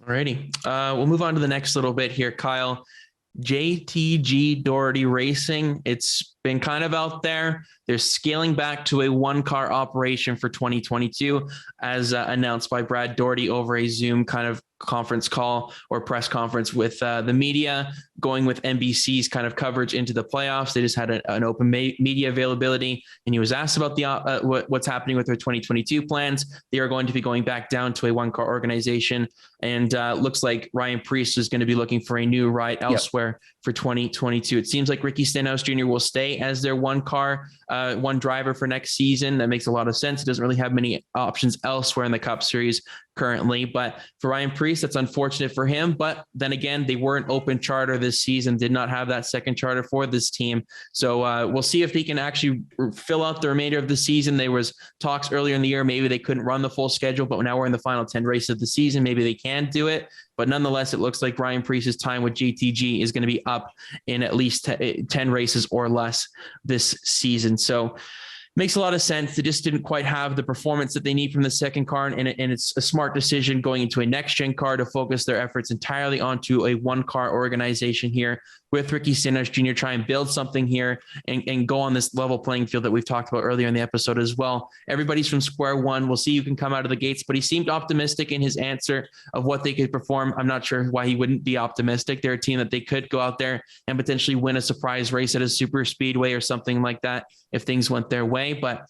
Alrighty. We'll move on to the next little bit here, Kyle. JTG Daugherty Racing. It's been kind of out there. They're scaling back to a one-car operation for 2022, as announced by Brad Daugherty over a Zoom kind of conference call or press conference with the media, going with NBC's kind of coverage into the playoffs. They just had an open media availability, and he was asked about the what's happening with their 2022 plans. They are going to be going back down to a one-car organization, and looks like Ryan Preece is going to be looking for a new ride elsewhere for 2022. It seems like Ricky Stenhouse Jr. will stay as their one driver for next season. That makes a lot of sense. He doesn't really have many options elsewhere in the Cup Series currently, but for Ryan Preece, that's unfortunate for him. But then again, they were an open charter this season, did not have that second charter for this team. So we'll see if they can actually fill out the remainder of the season. There was talks earlier in the year, maybe they couldn't run the full schedule, but now we're in the final 10 races of the season. Maybe they can do it. But nonetheless, it looks like Ryan Preece's time with JTG is going to be up in at least 10 races or less this season. So makes a lot of sense. They just didn't quite have the performance that they need from the second car, and it's a smart decision going into a next-gen car to focus their efforts entirely onto a one-car organization here with Ricky Stenhouse Jr., try and build something here and go on this level playing field that we've talked about earlier in the episode as well. Everybody's from square one. We'll see who can come out of the gates, but he seemed optimistic in his answer of what they could perform. I'm not sure why he wouldn't be optimistic. They're a team that they could go out there and potentially win a surprise race at a super speedway or something like that if things went their way. But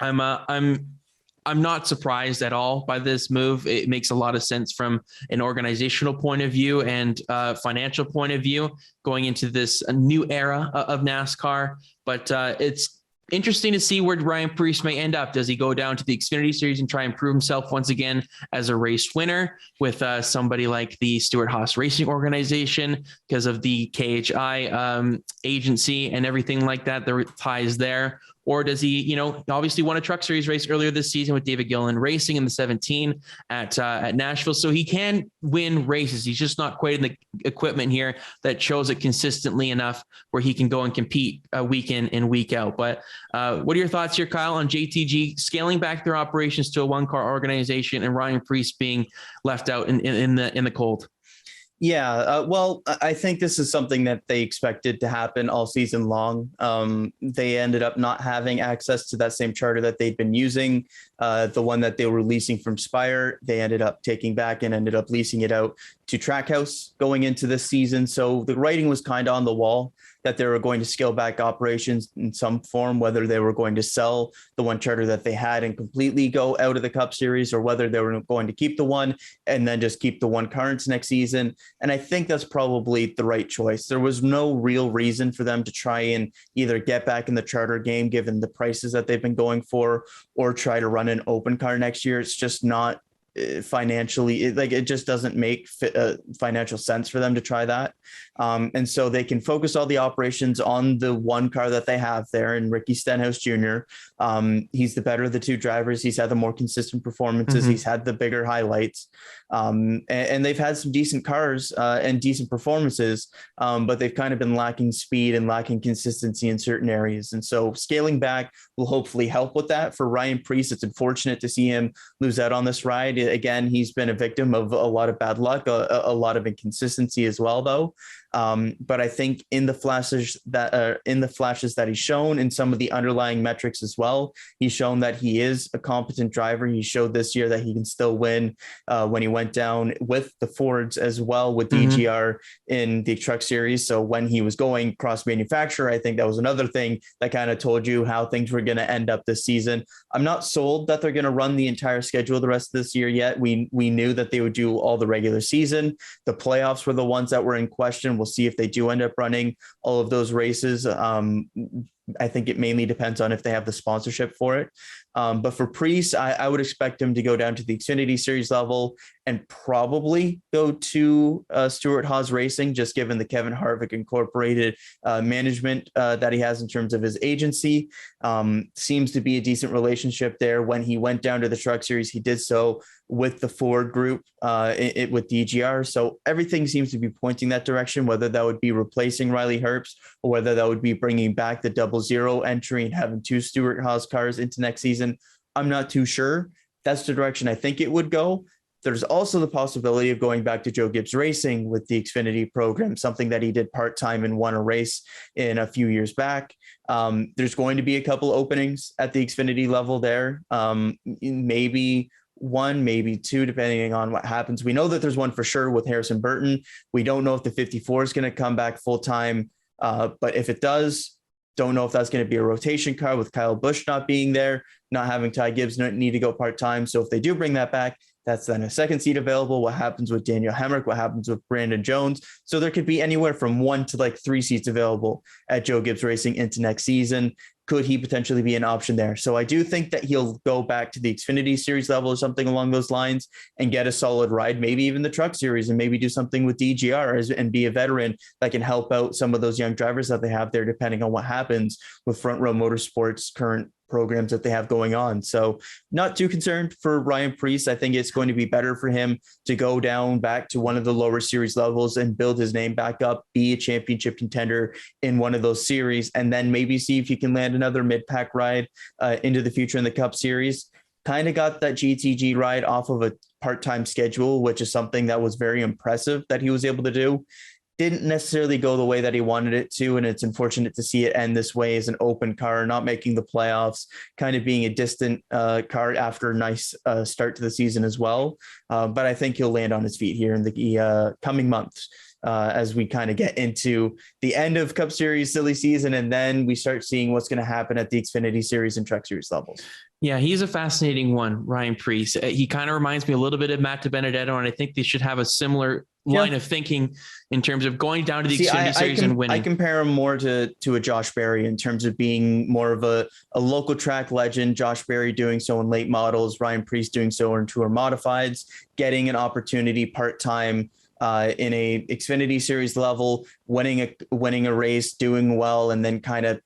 I'm not surprised at all by this move. It makes a lot of sense from an organizational point of view and financial point of view going into this new era of NASCAR. But it's interesting to see where Ryan Preece may end up. Does he go down to the Xfinity Series and try and prove himself once again as a race winner with somebody like the Stewart-Haas Racing organization because of the KHI agency and everything like that, the ties there? Or does he, obviously won a Truck Series race earlier this season with David Gilliland Racing in the 17 at Nashville. So he can win races. He's just not quite in the equipment here that shows it consistently enough where he can go and compete week in and week out. But what are your thoughts here, Kyle, on JTG scaling back their operations to a one-car organization and Ryan Preece being left out in the cold? Yeah, well, I think this is something that they expected to happen all season long. They ended up not having access to that same charter that they'd been using, the one that they were leasing from Spire. They ended up taking back and ended up leasing it out to Trackhouse going into this season. So the writing was kind of on the wall that they were going to scale back operations in some form, whether they were going to sell the one charter that they had and completely go out of the Cup Series, or whether they were going to keep the one and then just keep the one car into next season. And I think that's probably the right choice. There was no real reason for them to try and either get back in the charter game, given the prices that they've been going for, or try to run an open car next year. It's just not financially, it just doesn't make financial sense for them to try that. And so they can focus all the operations on the one car that they have there in Ricky Stenhouse Jr. He's the better of the two drivers. He's had the more consistent performances. He's had the bigger highlights. And they've had some decent cars and decent performances, but they've kind of been lacking speed and lacking consistency in certain areas. And so scaling back will hopefully help with that. For Ryan Preece, it's unfortunate to see him lose out on this ride. Again, he's been a victim of a lot of bad luck, a lot of inconsistency as well, though. But I think in the flashes that he's shown, in some of the underlying metrics as well, he's shown that he is a competent driver. He showed this year that he can still win when he went down with the Fords as well with DGR in the Truck Series. So when he was going cross manufacturer, I think that was another thing that kind of told you how things were going to end up this season. I'm not sold that they're going to run the entire schedule the rest of this year yet. We knew that they would do all the regular season. The playoffs were the ones that were in question. We'll see if they do end up running all of those races. I think it mainly depends on if they have the sponsorship for it. But for Preece, I would expect him to go down to the Xfinity Series level and probably go to Stewart-Haas Racing, just given the Kevin Harvick Incorporated management that he has in terms of his agency. Seems to be a decent relationship there. When he went down to the Truck Series, he did so with the Ford group, with DGR. So everything seems to be pointing that direction, whether that would be replacing Riley Herbst or whether that would be bringing back the 00 entry and having two Stewart-Haas cars into next season. I'm not too sure. That's the direction I think it would go. There's also the possibility of going back to Joe Gibbs Racing with the Xfinity program, something that he did part-time and won a race in a few years back. There's going to be a couple openings at the Xfinity level there. Maybe one, maybe two, depending on what happens. We know that there's one for sure with Harrison Burton. We don't know if the 54 is going to come back full-time, but if it does, don't know if that's going to be a rotation car with Kyle Busch not being there, not having Ty Gibbs need to go part-time. So if they do bring that back, that's then a second seat available. What happens with Daniel Hemrick? What happens with Brandon Jones? So there could be anywhere from 1 to like 3 seats available at Joe Gibbs Racing into next season. Could he potentially be an option there? So I do think that he'll go back to the Xfinity Series level or something along those lines and get a solid ride, maybe even the Truck Series, and maybe do something with DGR and be a veteran that can help out some of those young drivers that they have there, depending on what happens with Front Row Motorsports' current programs that they have going on. So not too concerned for Ryan Preece. I think it's going to be better for him to go down back to one of the lower series levels and build his name back up, be a championship contender in one of those series, and then maybe see if he can land another mid-pack ride into the future in the Cup Series. Kind of got that GTG ride off of a part-time schedule, which is something that was very impressive that he was able to do. Didn't necessarily go the way that he wanted it to, and it's unfortunate to see it end this way as an open car, not making the playoffs, kind of being a distant car after a nice start to the season as well. But I think he'll land on his feet here in the coming months as we kind of get into the end of Cup Series silly season, and then we start seeing what's going to happen at the Xfinity Series and Truck Series levels. Yeah, he's a fascinating one, Ryan Preece. He kind of reminds me a little bit of Matt DiBenedetto, and I think they should have a similar line of thinking in terms of going down to the Xfinity Series and winning. I compare him more to a Josh Berry in terms of being more of a local track legend. Josh Berry doing so in late models, Ryan Preece doing so in tour modifieds, getting an opportunity part-time in a Xfinity Series level, winning a race, doing well, and then kind of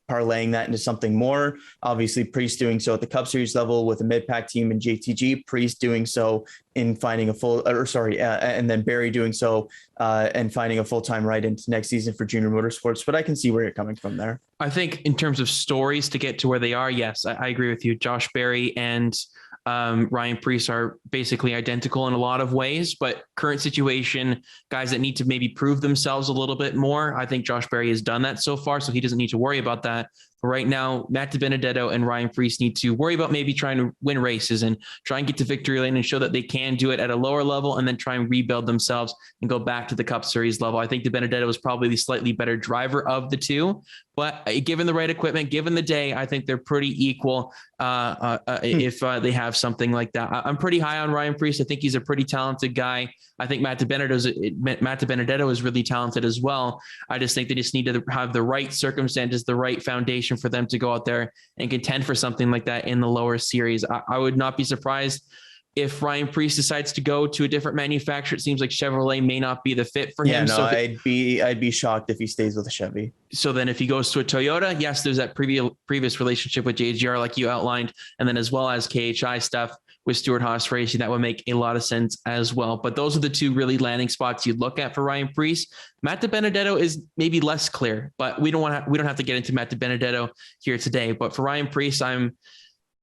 parlaying that into something more. Obviously, Preece doing so at the Cup Series level with a mid-pack team in JTG, Preece doing so in finding and then Barry doing so and finding a full-time ride into next season for Junior Motorsports. But I can see where you're coming from there. I think in terms of stories to get to where they are, yes, I agree with you. Josh Berry and Ryan Preece are basically identical in a lot of ways, but current situation, guys that need to maybe prove themselves a little bit more. I think Josh Berry has done that so far, so he doesn't need to worry about that. But right now, Matt DiBenedetto and Ryan Preece need to worry about maybe trying to win races and try and get to victory lane and show that they can do it at a lower level and then try and rebuild themselves and go back to the Cup Series level. I think DiBenedetto is probably the slightly better driver of the two, but given the right equipment, given the day, I think they're pretty equal if they have something like that. I'm pretty high on Ryan Preece. I think he's a pretty talented guy. I think Matt DiBenedetto is really talented as well. I just think they just need to have the right circumstances, the right foundation for them to go out there and contend for something like that in the lower series. I would not be surprised if Ryan Preece decides to go to a different manufacturer. It seems like Chevrolet may not be the fit for him. Yeah, no, I'd be shocked if he stays with a Chevy. So then if he goes to a Toyota, yes, there's that previous relationship with JGR like you outlined, and then as well as KHI stuff with Stewart-Haas Racing, that would make a lot of sense as well. But those are the two really landing spots you'd look at for Ryan Preece. Matt DiBenedetto is maybe less clear, but we don't have to get into Matt DiBenedetto here today. But for Ryan Preece, I'm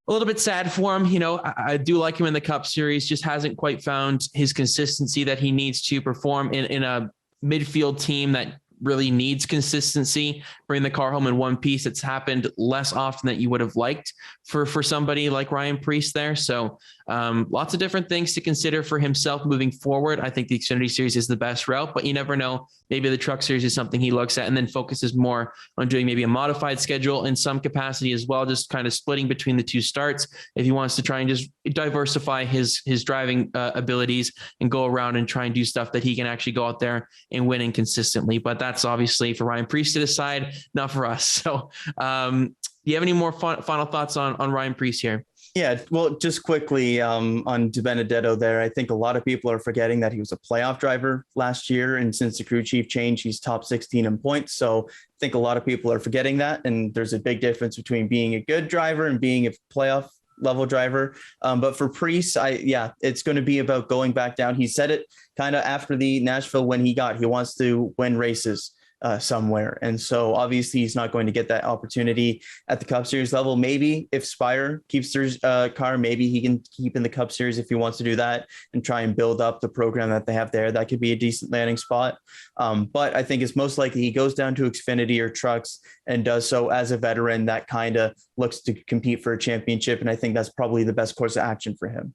a little bit sad for him. You know, I do like him in the Cup Series, just hasn't quite found his consistency that he needs to perform in a midfield team that really needs consistency. Bring the car home in one piece. It's happened less often than you would have liked for somebody like Ryan Preece there. So lots of different things to consider for himself moving forward. I think the Xfinity Series is the best route, but you never know. Maybe the Truck Series is something he looks at and then focuses more on doing maybe a modified schedule in some capacity as well, just kind of splitting between the two starts if he wants to try and just diversify his driving abilities and go around and try and do stuff that he can actually go out there and winning consistently. But that's obviously for Ryan Preece to decide, not for us. So do you have any more final thoughts on Ryan Preece here? Yeah, well, just quickly on DiBenedetto there, I think a lot of people are forgetting that he was a playoff driver last year, and since the crew chief change, he's top 16 in points. So I think a lot of people are forgetting that, and there's a big difference between being a good driver and being a playoff level driver. But for Preece, it's going to be about going back down. He said it kind of after the Nashville when he wants to win races. somewhere. And so obviously he's not going to get that opportunity at the Cup Series level. Maybe if Spire keeps their car, maybe he can keep in the Cup Series if he wants to do that and try and build up the program that they have there. That could be a decent landing spot. But I think it's most likely he goes down to Xfinity or Trucks and does so as a veteran that kind of looks to compete for a championship. And I think that's probably the best course of action for him.